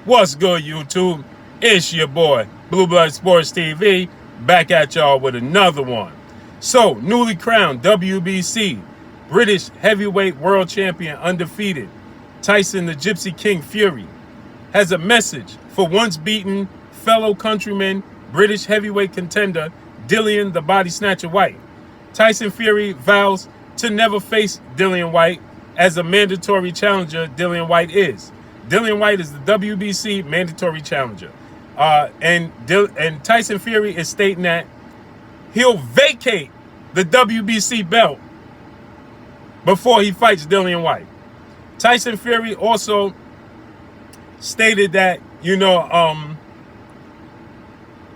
What's good, YouTube? It's your boy, Blue Blood Sports TV, back at y'all with another one. So, newly crowned WBC British Heavyweight World Champion undefeated, Tyson the Gypsy King Fury, has a message for once beaten fellow countryman British heavyweight contender DILLIAN the Body Snatcher White. Tyson Fury vows to never face DILLIAN White as a mandatory challenger DILLIAN White is. DILLIAN White is the WBC mandatory challenger. And Tyson Fury is stating that he'll vacate the WBC belt before he fights DILLIAN White. Tyson Fury also stated that,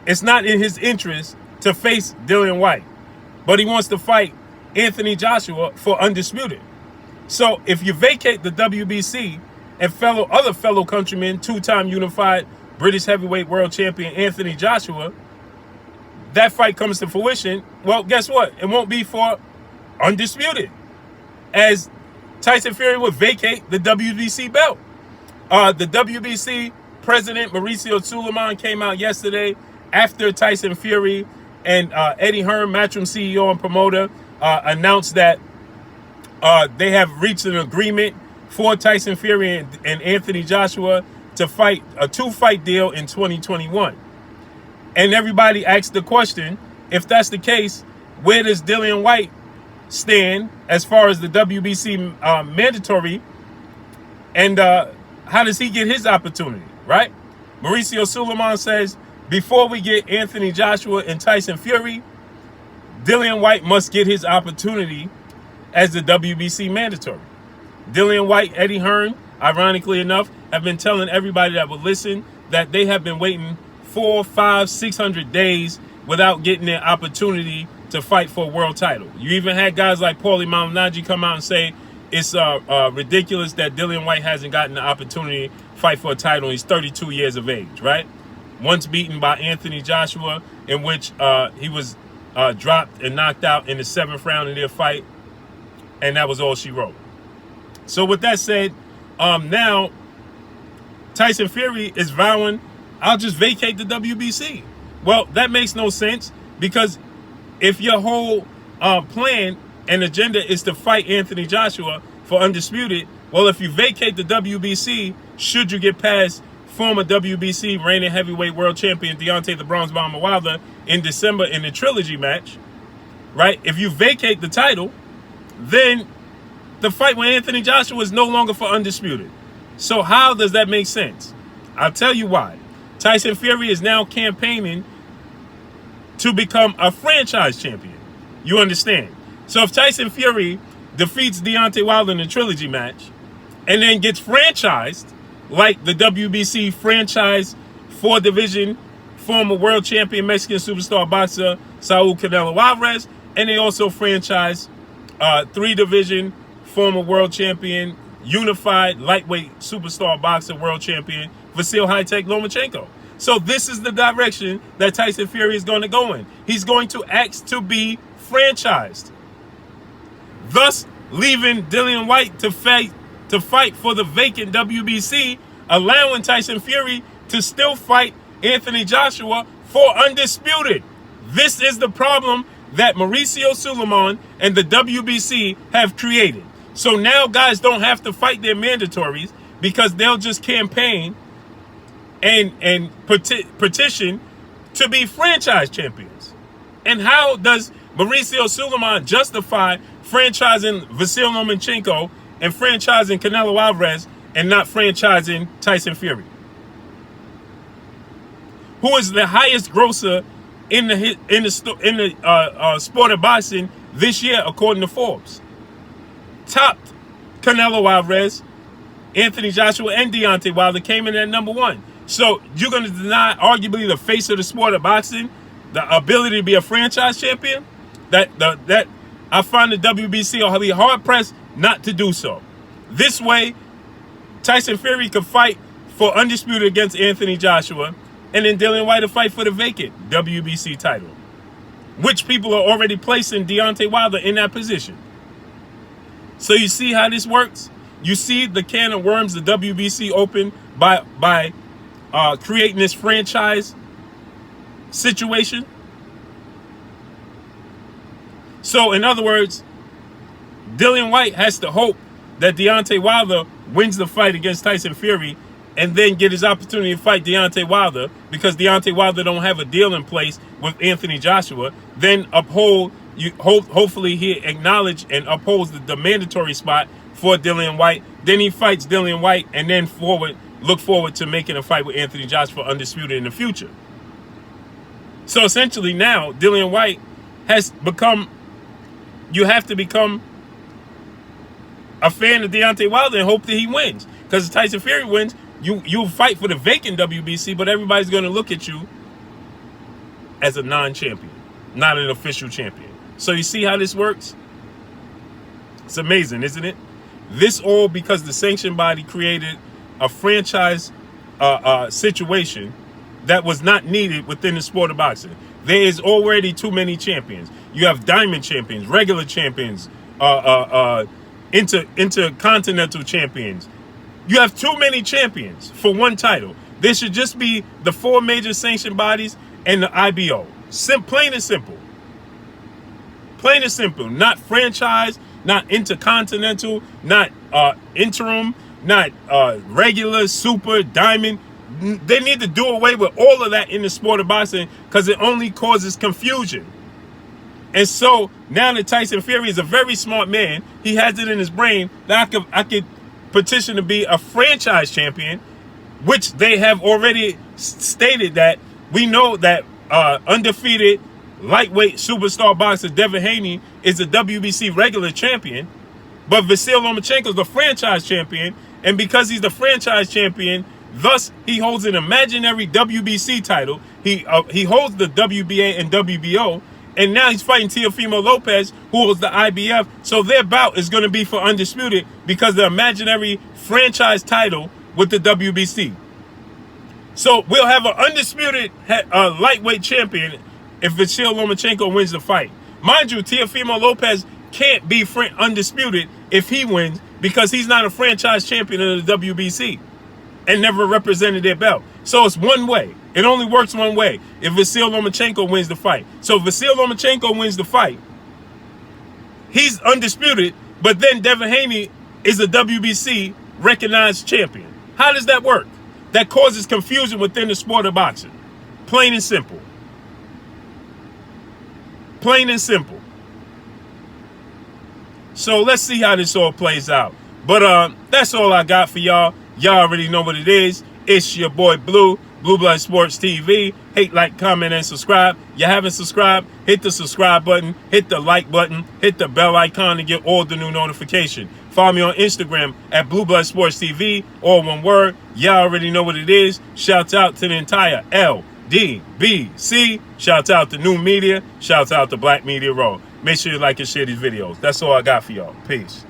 it's not in his interest to face DILLIAN White, but he wants to fight Anthony Joshua for undisputed. So if you vacate the WBC and other fellow countrymen, two-time unified British heavyweight world champion Anthony Joshua, that fight comes to fruition, well, guess what? It won't be for undisputed, as Tyson Fury would vacate the WBC belt. The WBC president, Mauricio Suleiman, came out yesterday after Tyson Fury and Eddie Hearn, Matchroom CEO and promoter, announced that they have reached an agreement for Tyson Fury and Anthony Joshua to fight a two-fight deal in 2021. And everybody asked the question, if that's the case, where does DILLIAN White stand as far as the WBC mandatory, and how does he get his opportunity, right? Mauricio Suleiman says, before we get Anthony Joshua and Tyson Fury, DILLIAN White must get his opportunity as the WBC mandatory. DILLIAN White, Eddie Hearn, ironically enough, have been telling everybody that will listen that they have been waiting 400, 500, 600 days without getting their opportunity to fight for a world title. You even had guys like Paulie Malignaggi come out and say it's ridiculous that DILLIAN White hasn't gotten the opportunity to fight for a title. He's 32 years of age, right? Once beaten by Anthony Joshua, in which he was dropped and knocked out in the 7th round of their fight, and that was all she wrote. So with that said, now Tyson Fury is vowing, I'll just vacate the WBC. Well, that makes no sense, because if your whole plan and agenda is to fight Anthony Joshua for undisputed, well, if you vacate the WBC, should you get past former WBC reigning heavyweight world champion Deontay the Bronze Bomber Wilder in December in the trilogy match, right? If you vacate the title, then the fight with Anthony Joshua is no longer for undisputed. So how does that make sense? I'll tell you why. Tyson Fury is now campaigning to become a franchise champion. You understand? So if Tyson Fury defeats Deontay Wilder in the trilogy match and then gets franchised, like the WBC franchise 4-division former world champion Mexican superstar boxer Saul Canelo Alvarez, and they also franchise 3-division former world champion unified lightweight superstar boxer world champion Vasil High-Tech Lomachenko. So this is the direction that Tyson Fury is going to go in. He's going to ask to be franchised, thus leaving DILLIAN White to fight for the vacant WBC, allowing Tyson Fury to still fight Anthony Joshua for undisputed. This is the problem that Mauricio Suleiman and the WBC have created. So now guys don't have to fight their mandatories, because they'll just campaign and petition to be franchise champions. And how does Mauricio Suleiman justify franchising Vasil Lomachenko and franchising Canelo Alvarez and not franchising Tyson Fury, who is the highest grosser in the sport of boxing this year according to Forbes? Topped Canelo Alvarez, Anthony Joshua, and Deontay Wilder, came in at number 1. So you're going to deny arguably the face of the sport of boxing the ability to be a franchise champion? That I find the WBC will be hard pressed not to do so. This way, Tyson Fury could fight for undisputed against Anthony Joshua, and then DILLIAN White to fight for the vacant WBC title, which people are already placing Deontay Wilder in that position. So you see how this works? You see the can of worms the WBC opened by creating this franchise situation. So in other words, Dillian White has to hope that Deontay Wilder wins the fight against Tyson Fury and then get his opportunity to fight Deontay Wilder, because Deontay Wilder don't have a deal in place with Anthony Joshua. Then hopefully he acknowledge and upholds the mandatory spot for Dillian White. Then he fights Dillian White and then look forward to making a fight with Anthony Joshua undisputed in the future. So essentially now Dillian White has become, you have to become a fan of Deontay Wilder and hope that he wins. Because if Tyson Fury wins, you'll fight for the vacant WBC, but everybody's going to look at you as a non-champion, not an official champion. So you see how this works? It's amazing, isn't it? This all because the sanction body created a franchise situation that was not needed within the sport of boxing. There is already too many champions. You have diamond champions, regular champions, intercontinental champions. You have too many champions for one title. There should just be the 4 major sanction bodies and the IBO. Plain and simple. Plain and simple. Not franchise, not intercontinental, not interim, not regular, super, diamond. They need to do away with all of that in the sport of boxing because it only causes confusion. And so now that Tyson Fury is a very smart man, he has it in his brain that I could petition to be a franchise champion, which they have already stated that we know that undefeated lightweight superstar boxer Devin Haney is a WBC regular champion, but Vasyl Lomachenko is the franchise champion, and because he's the franchise champion, thus he holds an imaginary WBC title. He holds the WBA and WBO, and now he's fighting Teofimo Lopez, who holds the IBF. So their bout is going to be for undisputed because the imaginary franchise title with the WBC. So we'll have an undisputed lightweight champion if Vasyl Lomachenko wins the fight. Mind you, Teofimo Lopez can't be undisputed if he wins because he's not a franchise champion of the WBC and never represented their belt. So it's one way. It only works one way if Vasyl Lomachenko wins the fight. So if Vasyl Lomachenko wins the fight, he's undisputed, but then Devin Haney is a WBC recognized champion. How does that work? That causes confusion within the sport of boxing. Plain and simple. Plain and simple. So let's see how this all plays out. But that's all I got for y'all. Y'all already know what it is. It's your boy Blue, Blue Blood Sports TV. Hate, like, comment, and subscribe. You haven't subscribed? Hit the subscribe button, hit the like button, hit the bell icon to get all the new notification. Follow me on Instagram at Blue Blood Sports TV, all one word. Y'all already know what it is. Shouts out to the entire LDBC. Shouts out to New Media. Shouts out to Black Media Raw. Make sure you like and share these videos. That's all I got for y'all. Peace.